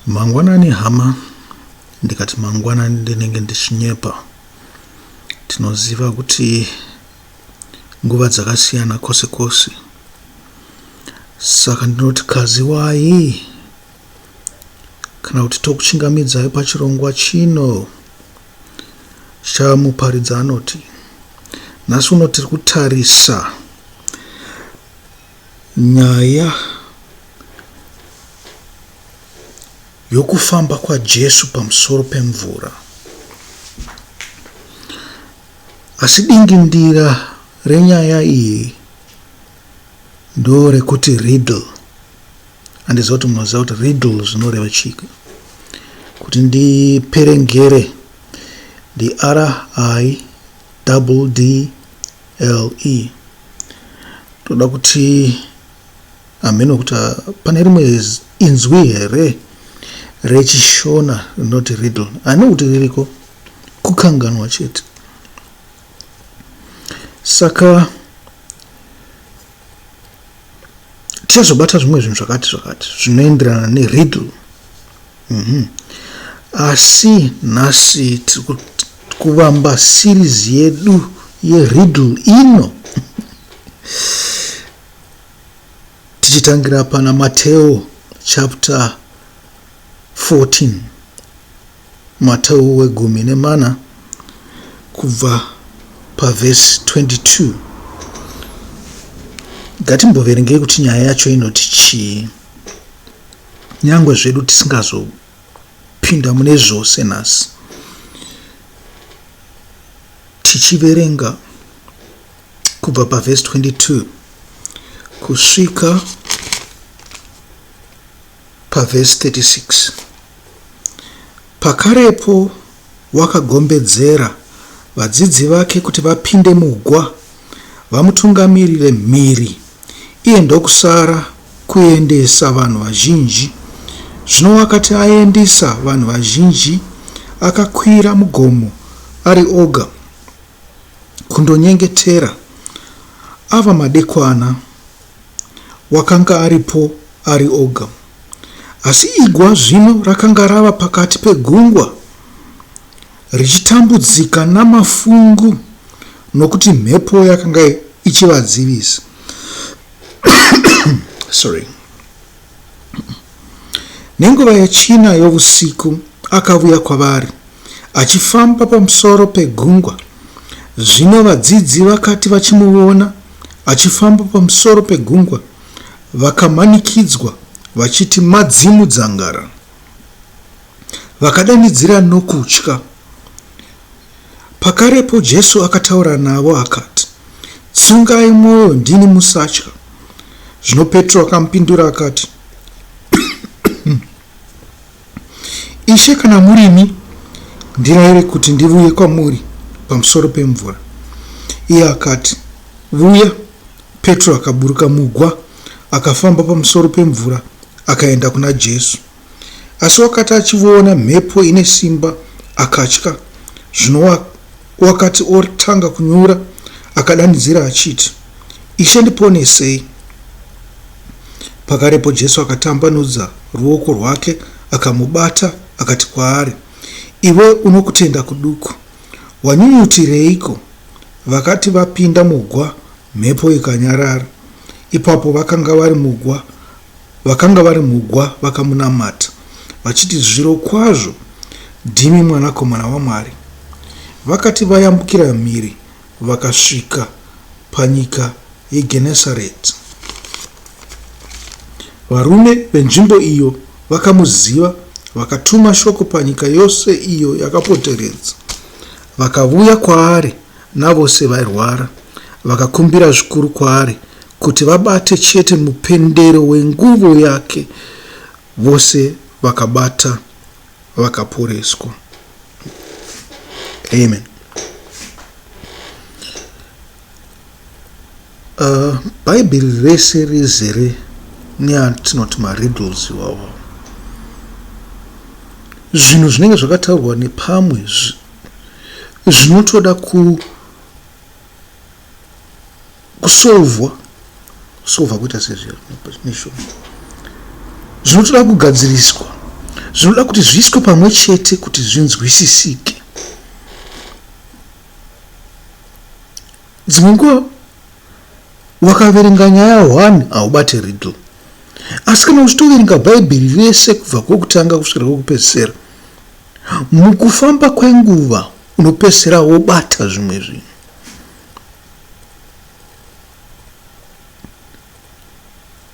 Mangwanani hama ndikati mangwanani ndinenge ndichinyepa. Tinoziva kuti nguva dzakasiyana kose kose. Saka ndinoti kazi wai kana kuti tokuchingamidzai pachirongwa chino chamuparidza anoti nhasi uno tiri kutarisa nyaya yokufamba kwaJesu pamusoro pemvura. Asi dingindira renyaya iyi ndo rekuti Riddle. Handiziva kuti munoziva kuti Riddle zvinoreva chiki. Kuti ndiperengere ndi RIDDLE. Toda kuti ameno kuti pane rimwe inzwi here rechishona rinoti Riddle. Ani kuti ririko kukanganwa chete. Saka tichazobata zvimwe zvinhu zvakati zvinoenderana neRiddle. Asi nhasi tiri kuvamba series yedu yeRiddle ino tichitangira pana Matewu chapter 14, Matewu wegumi nemana kubva pavhesi 22. Ngatimboverengei kuti nyaya yacho inoti chii, nyangwe zvedu tisingazopinda mune zvose nhasi. Tichiverenga kubva pavhesi 22 kusvika pavhesi 36. Pakarepo wakagombedzera vadzidzi vake kuti vapinde mugwa vamutungamirire mhiri, iye ndokusara kuendesa vanhu vazhinji. Zvino wakati aendesa vanhu vazhinji, akakwira mugomo ari oga kundonyengetera. Ava madekwana wakanga aripo ari oga. Asi igwa zvino rakanga rava pakati pegungwa, richitambudzika namafungu nokuti mhepo yakanga ichivadzivisa. Nenguva yechina yousiku akavuya kwavari achifamba pamusoro pegungwa. Zvino vadzidzi vakati vachimuona achifamba pamusoro pegungwa, vakamanikidzwa vachiti madzimu dzangara. Vakadanidzira nokutya. Pakarepo Jesu akataura navo akati, tsungai mwoyo, ndini, musatya. Zvino Petro akamupindura akati, Ishe, kana murimi, ndirayire kuti ndivuye kwamuri pamusoro pemvura. Iye akati, vuya. Petro akaburuka mugwa akafamba pamusoro pemvura akaenda kuna Jesu. Asi wakati achiona mhepo ine simba akatya. Zvino wakati otanga kunyura akadanidzira achiti, Ishe, ndiponesei. Pakarepo Jesu akatambanudza ruoko rwake akamubata akati kwaari, iwe uno kutenda kuduku, wanyunyutireiko? Vakati vapinda mugwa, mhepo ikanyarara. Ipapo vakanga vari mugwa vakamunamata vachiti, zviro kwazvo ndimi mwanakomana waMwari. Vakati vayambukira mhiri vakasvika panyika yeGenesareti. Varume venzvimbo iyo vakamuziva, vakatuma shoko panyika yose iyo yakapoteredza. Vakavuya kwaari navose vairwara, vakakumbira zvikuru kwaari kuti vabate chete mupendero wenguvo yake. Vose vakabata vakaporeswa. Amen. Bhaibheri rese rizere neatinoti mariddles iwawo. Zvinhu zvinenge zvakataurwa nepamwe zvinotoda kusolvwa kuita sezvo zvinotoda kugadziriswa zvinoda kuti zviiswe pamwe chete kuti zvinzwisisike. Dzimwe nguva wakaverenga nyaya 1 haubate riddle, asi kana uchitoverenga bhaibheri rese kubva kwokutanga kusvika kwokupedzisira, mukufamba kwenguva unopedzisira wobata zvimwe zvinhu.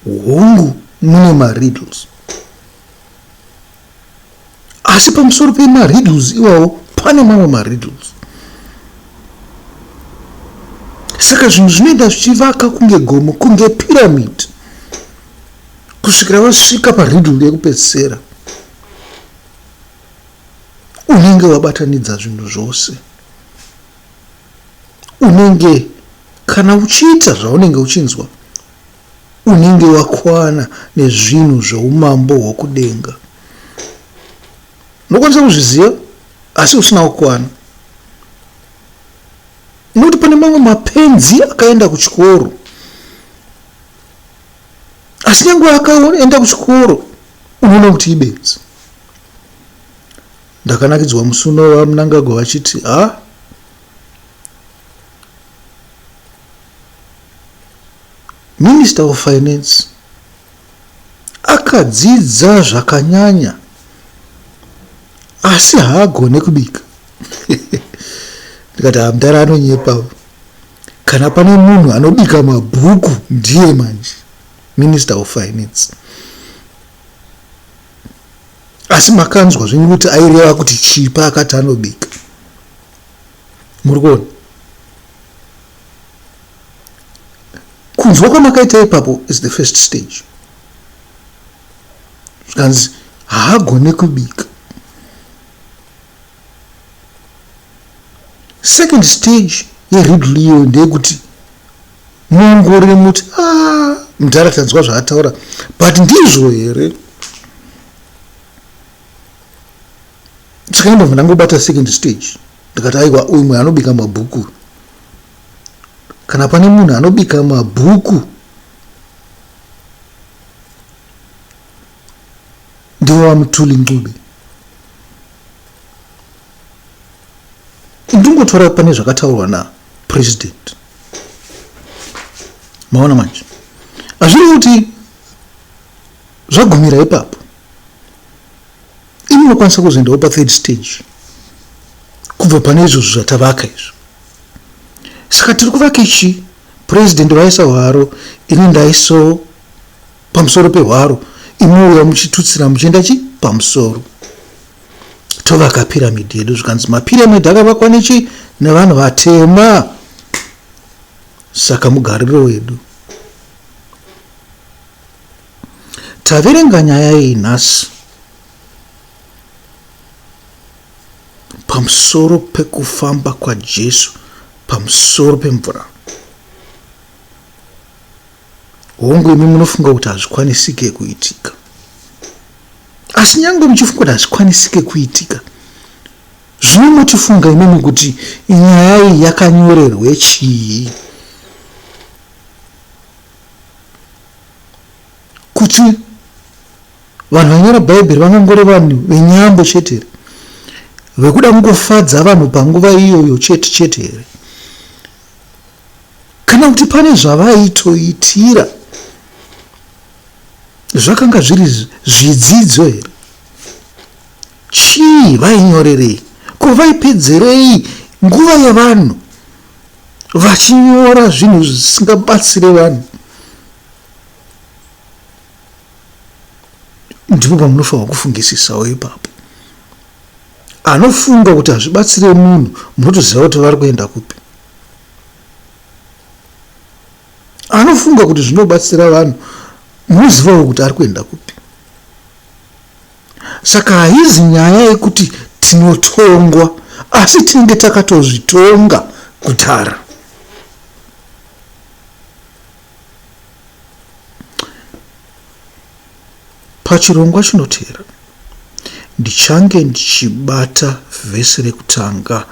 Hongu mune mariddles, asi pamusoro pemariddles iwawo pane mamwe mariddles. Saka zvinhu zvinoenda zvichivaka kunge gomo, kunge pyramid, kusvikira wasvika pariddle yekupedzisira unenge wabatanidza zvinhu zvose. Unenge kana uchiita zvaunenge uchinzwa, unenge wakwana nezvinhu zvoumambo hwokudenga. Unokwanisa kuzviziva asi usina kukwana. Nokuti pane mamwe mapenzi akaenda kuchikoro, asi nyange akaenda kuchikoro unoona kuti ibenzi. Ndakanakidzwa musuno waMnangagwa vachiti Minister of Finance akadzidza zvakanyanya asi haagone kubika. Ndikati mutara anonyepa. Kana pane munhu anobika mabhuku ndiye manje Minister of Finance. Asi makanzwa zvenyu kuti aireva kuti chipa akati anobika. Muri kuona? Kunzwa kwamakaita ipapo is the first stage. Zvikanzi haagone kubika. Second stage yeriddle iyo ndeyekuti muongorore muti mutara tanzwa zvaataura, but ndizvo here? Tikaenda ndangobata second stage, ndikati aiwa umwe anobika mabhuku. Kana pane munhu anobika mabhuku ndiwo wamutuli ngube. Ndingotora pane zvakataurwa napresident. Maona manje hazviri kuti zvagumira ipapo, imi munokwanisa kuzoendawo pathird stage kubva pane izvozvo zvatavaka izvo. Saka tiri kuvaka ichi, president vaisa hwaro, ini ndaiso pamusoro pehwaro, imouya muchitutsira muchienda pamusoro. Tovaka piramidi yedu, zvikanzi mapiramidi akavakwa nevanhu vatema. Saka mugariro wedu taverenga nyaya iyi nhasi pamusoro pekufamba kwaJesu pamusoro pemvura. Hongu imi munofunga kuti hazvikwanisike kuitika, asi nyange muchifunga kuti hazvikwanisike kuitika, zvino motifunga imimi kuti nyaya iyi yakanyorerwe chii? Kuti vanhu vanyora bhaibheri vangangore vanhu venyambo chete here? Vekuda kungofadza vanhu panguva iyoyo chete chete here? Kana kuti pane zvavaitoitira zvakanga zviri zvidzidzo here? Chii vainyorerei? Ko vaipedzerei nguva yavanhu vachinyora zvinhu zvisingabatsire vanhu? Ndipo pamunofanira kufungisawo ipapo. Anofunga kuti hazvibatsire munhu, munotoziva kuti vari kuenda kupi. Anofunga kuti zvinobatsira vanhu, munozivawo kuti ari kuenda kupi. Saka haizi nyaya yekuti tinotongwa, asi tinenge takatozvitonga kudhara. Pachirongwa chinotevera ndichange ndichibata vhesi rekutanga,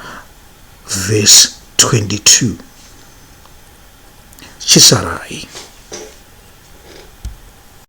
vhesi 22. Chisarai.